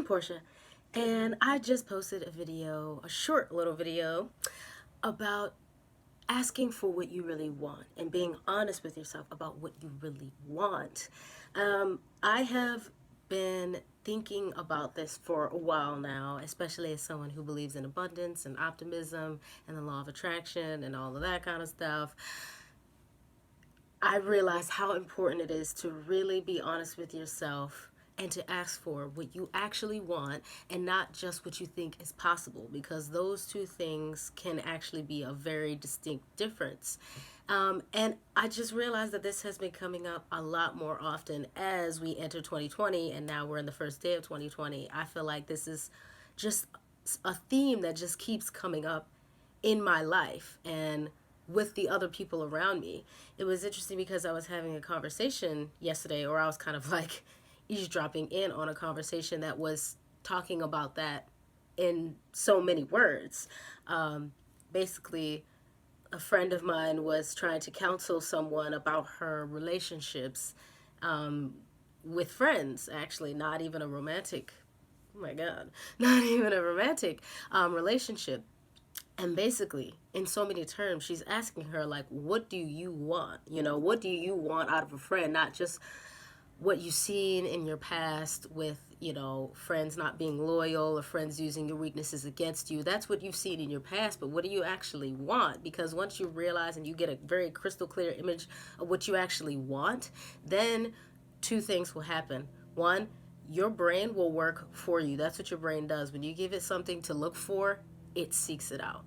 Portia, and I just posted a video, a short little video, about asking for what you really want and being honest with yourself about what you really want. I have been thinking about this for a while now, especially as someone who believes in abundance and optimism and the law of attraction and all of that kind of stuff. I realize how important it is to really be honest with yourself and to ask for what you actually want and not just what you think is possible, because those two things can actually be a very distinct difference. And I just realized that this has been coming up a lot more often as we enter 2020, and now we're in the first day of 2020. I feel like this is just a theme that just keeps coming up in my life and with the other people around me. It was interesting because I was having a conversation yesterday, or I was kind of like eavesdropping in on a conversation that was talking about that in so many words. Basically, a friend of mine was trying to counsel someone about her relationships with friends, actually, not even a romantic, oh my God, not even a romantic relationship. And basically, in so many terms, she's asking her, like, what do you want? You know, what do you want out of a friend? Not just what you've seen in your past with, friends not being loyal or friends using your weaknesses against you. That's what you've seen in your past, but what do you actually want? Because once you realize and you get a very crystal clear image of what you actually want, then two things will happen. One, your brain will work for you. That's what your brain does. When you give it something to look for, it seeks it out.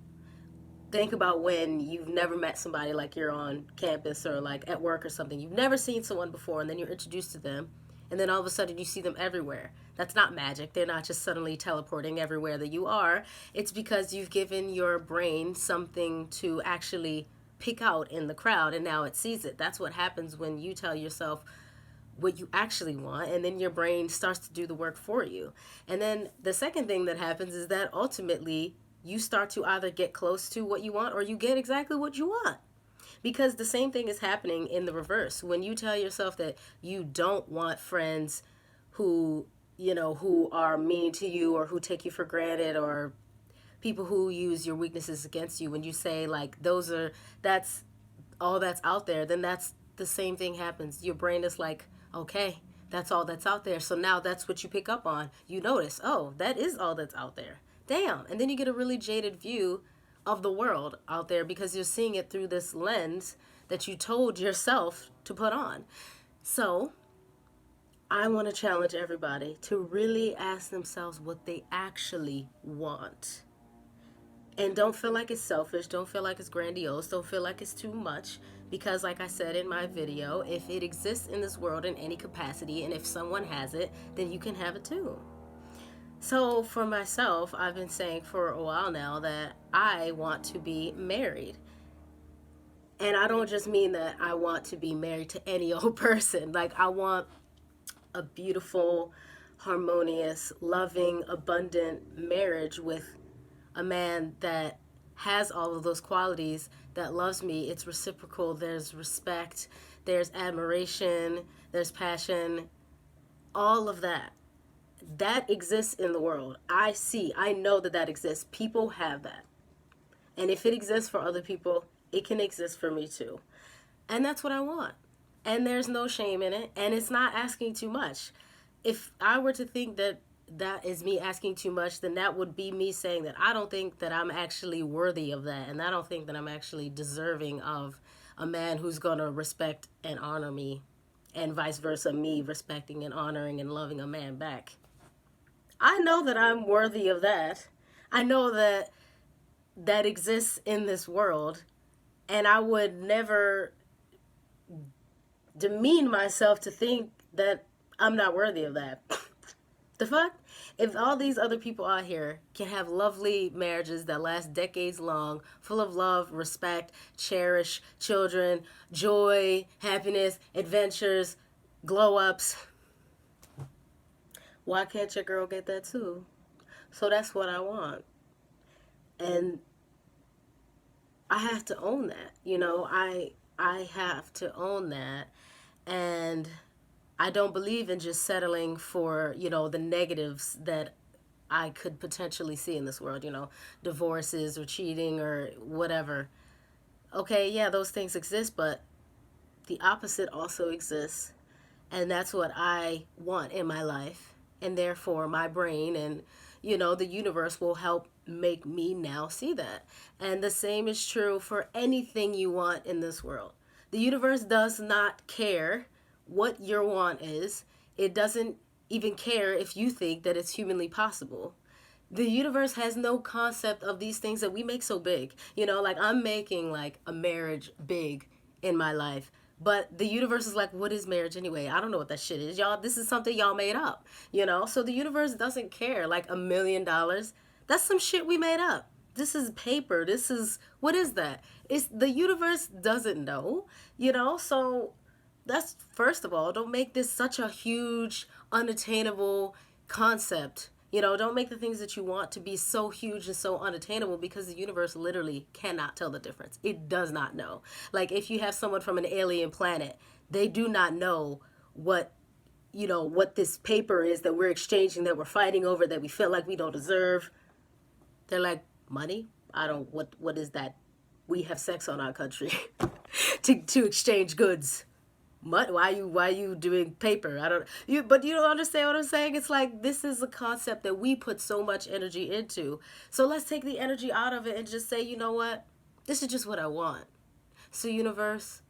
Think about when you've never met somebody, like you're on campus or like at work or something. You've never seen someone before, and then you're introduced to them, and then all of a sudden you see them everywhere. That's not magic. They're not just suddenly teleporting everywhere that you are. It's because you've given your brain something to actually pick out in the crowd, and now it sees it. That's what happens when you tell yourself what you actually want, and then your brain starts to do the work for you. And then the second thing that happens is that ultimately you start to either get close to what you want or you get exactly what you want. Because the same thing is happening in the reverse. When you tell yourself that you don't want friends who, who are mean to you or who take you for granted, or people who use your weaknesses against you, when you say like that's all that's out there, then that's the same thing happens. Your brain is like, okay, that's all that's out there. So now that's what you pick up on. You notice, oh, that is all that's out there. Damn. And then you get a really jaded view of the world out there because you're seeing it through this lens that you told yourself to put on. So I want to challenge everybody to really ask themselves what they actually want. And don't feel like it's selfish. Don't feel like it's grandiose. Don't feel like it's too much. Because, like I said in my video, if it exists in this world in any capacity, and if someone has it, then you can have it too. So, for myself, I've been saying for a while now that I want to be married. And I don't just mean that I want to be married to any old person. Like, I want a beautiful, harmonious, loving, abundant marriage with a man that has all of those qualities, that loves me. It's reciprocal. There's respect, there's admiration, there's passion, all of that. That exists in the world. I know that exists. People have that. And if it exists for other people, it can exist for me too. And that's what I want. And there's no shame in it. And it's not asking too much. If I were to think that that is me asking too much, then that would be me saying that I don't think that I'm actually worthy of that. And I don't think that I'm actually deserving of a man who's going to respect and honor me, and vice versa, me respecting and honoring and loving a man back. I know that I'm worthy of that. I know that that exists in this world, and I would never demean myself to think that I'm not worthy of that. The fuck? If all these other people out here can have lovely marriages that last decades long, full of love, respect, cherish, children, joy, happiness, adventures, glow ups, why can't your girl get that too? So that's what I want. And I have to own that. I have to own that. And I don't believe in just settling for, the negatives that I could potentially see in this world, divorces or cheating or whatever. Okay, yeah, those things exist, but the opposite also exists. And that's what I want in my life. And therefore, my brain and, the universe will help make me now see that. And the same is true for anything you want in this world. The universe does not care what your want is, it doesn't even care if you think that it's humanly possible. The universe has no concept of these things that we make so big. Like I'm making like a marriage big in my life. But the universe is like, what is marriage anyway? I don't know what that shit is. Y'all, this is something y'all made up. So the universe doesn't care. Like $1 million, that's some shit we made up. This is paper. This is, what is that? It's the universe doesn't know. So that's, first of all, don't make this such a huge, unattainable concept. Don't make the things that you want to be so huge and so unattainable, because the universe literally cannot tell the difference. It does not know. Like if you have someone from an alien planet, they do not know what this paper is that we're exchanging, that we're fighting over, that we feel like we don't deserve. They're like, money? I don't, what is that? We have sex on our country to exchange goods. Why you doing paper? I don't you but you don't understand what I'm saying. It's like, this is a concept that we put so much energy into. So let's take the energy out of it and just say, you know what? This is just what I want. So universe,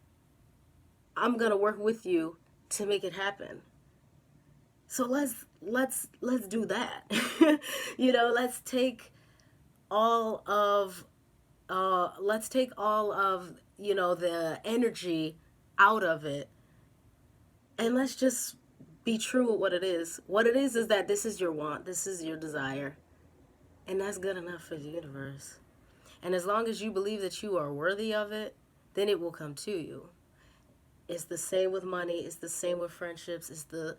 I'm going to work with you to make it happen. So let's do that. Let's take all of the energy out of it, and let's just be true with what it is. What it is that this is your want, this is your desire, and that's good enough for the universe. And as long as you believe that you are worthy of it, then it will come to you. It's the same with money, it's the same with friendships, it's the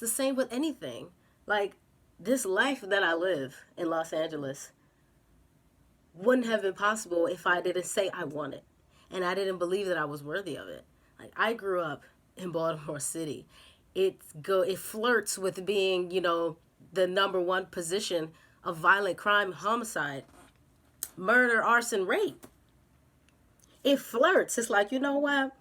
same with anything. Like this life that I live in Los Angeles wouldn't have been possible if I didn't say I want it and I didn't believe that I was worthy of it. Like I grew up in Baltimore City. It flirts with being, the number one position of violent crime, homicide, murder, arson, rape. It flirts. It's like, you know what?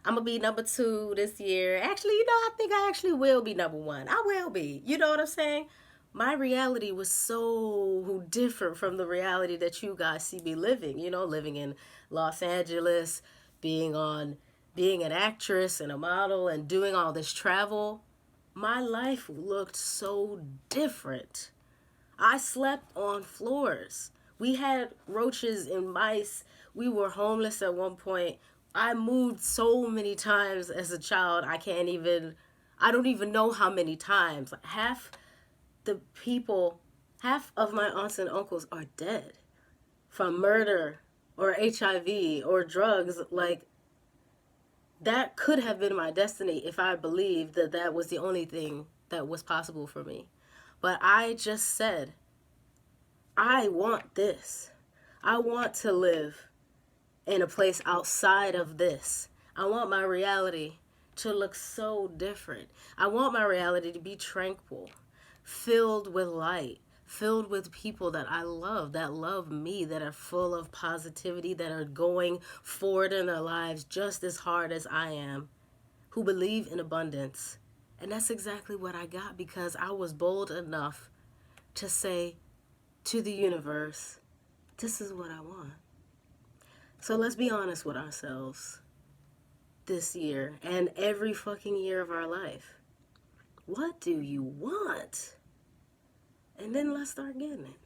I'm going to be number 2 this year. Actually, I think I actually will be number 1. I will be. You know what I'm saying? My reality was so different from the reality that you guys see me living. Living in Los Angeles, being an actress and a model and doing all this travel. My life looked so different. I slept on floors. We had roaches and mice. We were homeless at one point. I moved so many times as a child. I don't even know how many times. Half of my aunts and uncles are dead from murder or HIV or drugs. Like, that could have been my destiny if I believed that that was the only thing that was possible for me. But I just said, I want this. I want to live in a place outside of this. I want my reality to look so different. I want my reality to be tranquil, filled with light, filled with people that I love, that love me, that are full of positivity, that are going forward in their lives just as hard as I am, who believe in abundance. And that's exactly what I got, because I was bold enough to say to the universe, this is what I want. So let's be honest with ourselves this year and every fucking year of our life. What do you want? And then let's start getting it.